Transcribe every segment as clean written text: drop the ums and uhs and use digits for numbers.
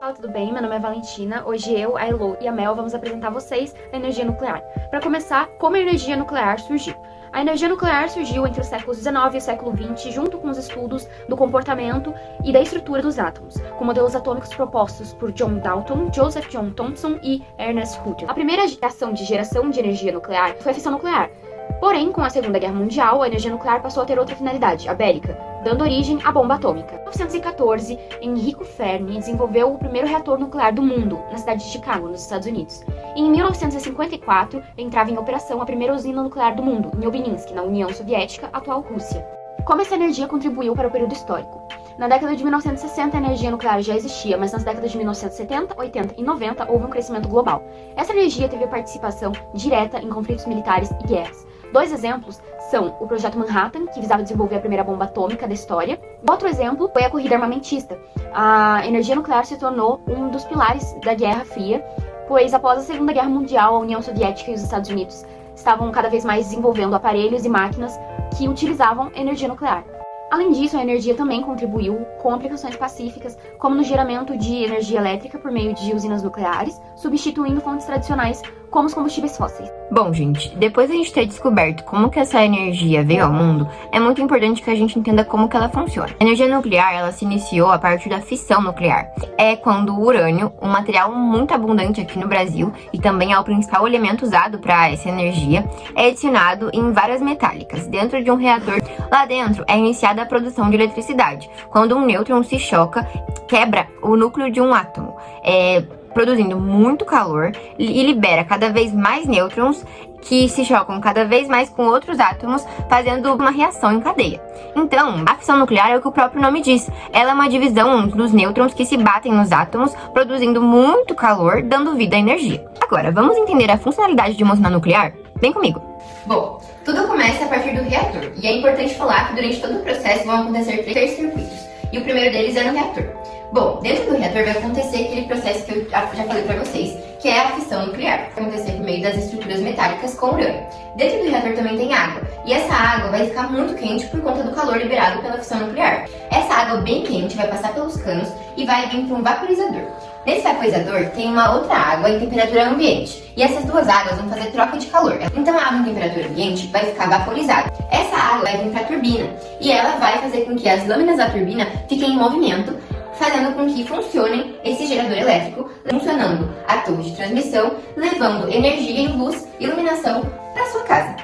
Olá, tudo bem? Meu nome é Valentina. Hoje eu, a Elo e a Mel vamos apresentar a vocês a energia nuclear. Para começar, como a energia nuclear surgiu? A energia nuclear surgiu entre os séculos XIX e o século XX, junto com os estudos do comportamento e da estrutura dos átomos, com modelos atômicos propostos por John Dalton, Joseph John Thomson e Ernest Rutherford. A primeira ação de geração de energia nuclear foi a fissão nuclear. Porém, com a Segunda Guerra Mundial, a energia nuclear passou a ter outra finalidade, a bélica, dando origem à bomba atômica. Em 1914, Enrico Fermi desenvolveu o primeiro reator nuclear do mundo, na cidade de Chicago, nos Estados Unidos. E em 1954, entrava em operação a primeira usina nuclear do mundo, em Obninsk, na União Soviética, atual Rússia. Como essa energia contribuiu para o período histórico? Na década de 1960, a energia nuclear já existia, mas nas décadas de 1970, 80 e 90 houve um crescimento global. Essa energia teve participação direta em conflitos militares e guerras. Dois exemplos são o Projeto Manhattan, que visava desenvolver a primeira bomba atômica da história. Outro exemplo foi a corrida armamentista. A energia nuclear se tornou um dos pilares da Guerra Fria, pois após a Segunda Guerra Mundial, a União Soviética e os Estados Unidos estavam cada vez mais desenvolvendo aparelhos e máquinas que utilizavam energia nuclear. Além disso, a energia também contribuiu com aplicações pacíficas, como no geramento de energia elétrica por meio de usinas nucleares, substituindo fontes tradicionais como os combustíveis fósseis. Bom, gente, depois de a gente ter descoberto como que essa energia veio ao mundo, é muito importante que a gente entenda como que ela funciona. A energia nuclear, ela se iniciou a partir da fissão nuclear. É quando o urânio, um material muito abundante aqui no Brasil, e também é o principal elemento usado para essa energia, é adicionado em várias metálicas, dentro de um reator. Lá dentro é iniciada a produção de eletricidade, quando um nêutron se choca, quebra o núcleo de um átomo, produzindo muito calor e libera cada vez mais nêutrons que se chocam cada vez mais com outros átomos, fazendo uma reação em cadeia. Então, a fissão nuclear é o que o próprio nome diz. Ela é uma divisão dos nêutrons que se batem nos átomos, produzindo muito calor, dando vida à energia. Agora, vamos entender a funcionalidade de uma usina nuclear? Vem comigo! Bom, tudo começa a partir do reator, e é importante falar que durante todo o processo vão acontecer três circuitos, e o primeiro deles é no reator. Bom, dentro do reator vai acontecer aquele processo que eu já falei pra vocês, que é a fissão nuclear. Vai acontecer por meio das estruturas metálicas com urânio. Dentro do reator também tem água, e essa água vai ficar muito quente por conta do calor liberado pela fissão nuclear. Essa água bem quente vai passar pelos canos e vai vir para um vaporizador. Nesse vaporizador tem uma outra água em temperatura ambiente, e essas duas águas vão fazer troca de calor. Então a água em temperatura ambiente vai ficar vaporizada. Essa água vai vir para a turbina, e ela vai fazer com que as lâminas da turbina fiquem em movimento, fazendo com que funcione esse gerador elétrico, funcionando a torre de transmissão, levando energia e luz e iluminação para sua casa.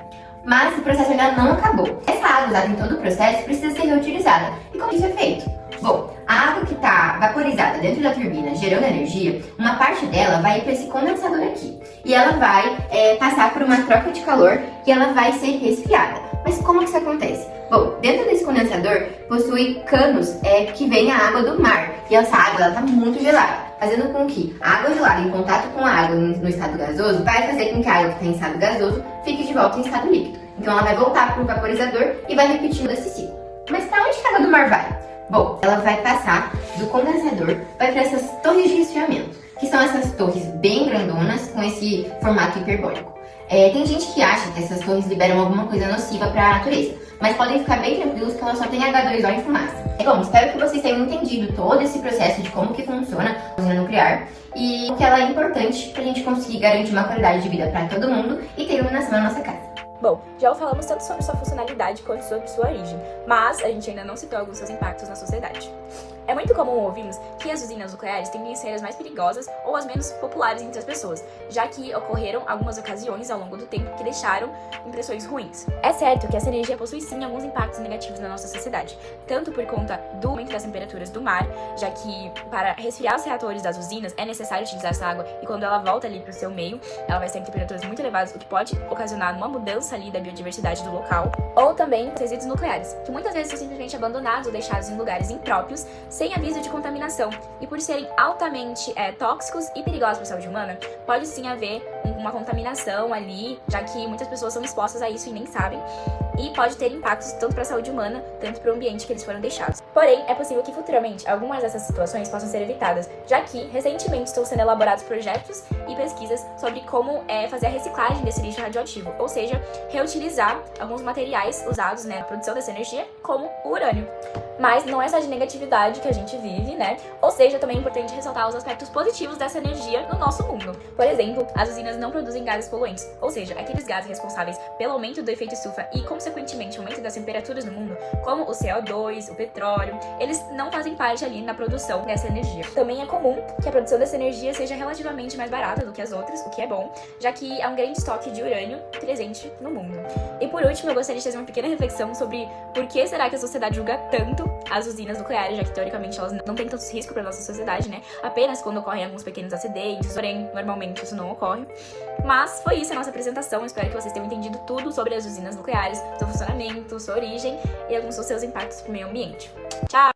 Mas o processo ainda não acabou. Essa água usada em todo o processo precisa ser reutilizada. E como isso é feito? Bom, a água que está vaporizada dentro da turbina, gerando energia, uma parte dela vai para esse condensador aqui. E ela vai passar por uma troca de calor e ela vai ser resfriada. Mas como que isso acontece? Bom, dentro desse condensador possui canos que vem a água do mar. E essa água está muito gelada, fazendo com que a água gelada em contato com a água no estado gasoso vai fazer com que a água que está em estado gasoso fique de volta em estado líquido. Então ela vai voltar para o vaporizador e vai repetindo esse ciclo. Mas para onde que a água do mar vai? Bom, ela vai passar do condensador, vai para essas torres de resfriamento, que são essas torres bem grandonas com esse formato hiperbólico. Tem gente que acha que essas torres liberam alguma coisa nociva para a natureza, mas podem ficar bem tranquilos que ela só tem H2O em fumaça. Bom, espero que vocês tenham entendido todo esse processo de como que funciona a usina nuclear e que ela é importante para a gente conseguir garantir uma qualidade de vida para todo mundo e ter iluminação na nossa casa. Bom, já falamos tanto sobre sua funcionalidade quanto sobre sua origem, mas a gente ainda não citou alguns seus impactos na sociedade. É muito comum ouvirmos que as usinas nucleares tendem a ser as mais perigosas ou as menos populares entre as pessoas, já que ocorreram algumas ocasiões ao longo do tempo que deixaram impressões ruins. É certo que essa energia possui sim alguns impactos negativos na nossa sociedade, tanto por conta do aumento das temperaturas do mar, já que para resfriar os reatores das usinas é necessário utilizar essa água e quando ela volta ali para o seu meio, ela vai estar em temperaturas muito elevadas, o que pode ocasionar uma mudança ali da biodiversidade do local, ou também os resíduos nucleares, que muitas vezes são simplesmente abandonados ou deixados em lugares impróprios, sem aviso de contaminação, e por serem altamente tóxicos e perigosos para a saúde humana, pode sim haver uma contaminação ali, já que muitas pessoas são expostas a isso e nem sabem. e pode ter impactos tanto para a saúde humana, tanto para o ambiente que eles foram deixados. Porém, é possível que futuramente algumas dessas situações possam ser evitadas, já que recentemente estão sendo elaborados projetos e pesquisas sobre como fazer a reciclagem desse lixo radioativo, ou seja, reutilizar alguns materiais usados na produção dessa energia, como o urânio. Mas não é só de negatividade que a gente vive, né? Ou seja, também é importante ressaltar os aspectos positivos dessa energia no nosso mundo. Por exemplo, as usinas não produzem gases poluentes, ou seja, aqueles gases responsáveis pelo aumento do efeito estufa e, consequentemente, o aumento das temperaturas no mundo, como o CO2, o petróleo, eles não fazem parte ali na produção dessa energia. Também é comum que a produção dessa energia seja relativamente mais barata do que as outras, o que é bom, já que há um grande estoque de urânio presente no mundo. E por último, eu gostaria de fazer uma pequena reflexão sobre por que será que a sociedade julga tanto as usinas nucleares, já que teoricamente elas não têm tantos riscos para nossa sociedade, né? Apenas quando ocorrem alguns pequenos acidentes, porém, normalmente isso não ocorre. Mas foi isso a nossa apresentação, eu espero que vocês tenham entendido tudo sobre as usinas nucleares, seu funcionamento, sua origem e alguns dos seus impactos para o meio ambiente. Tchau!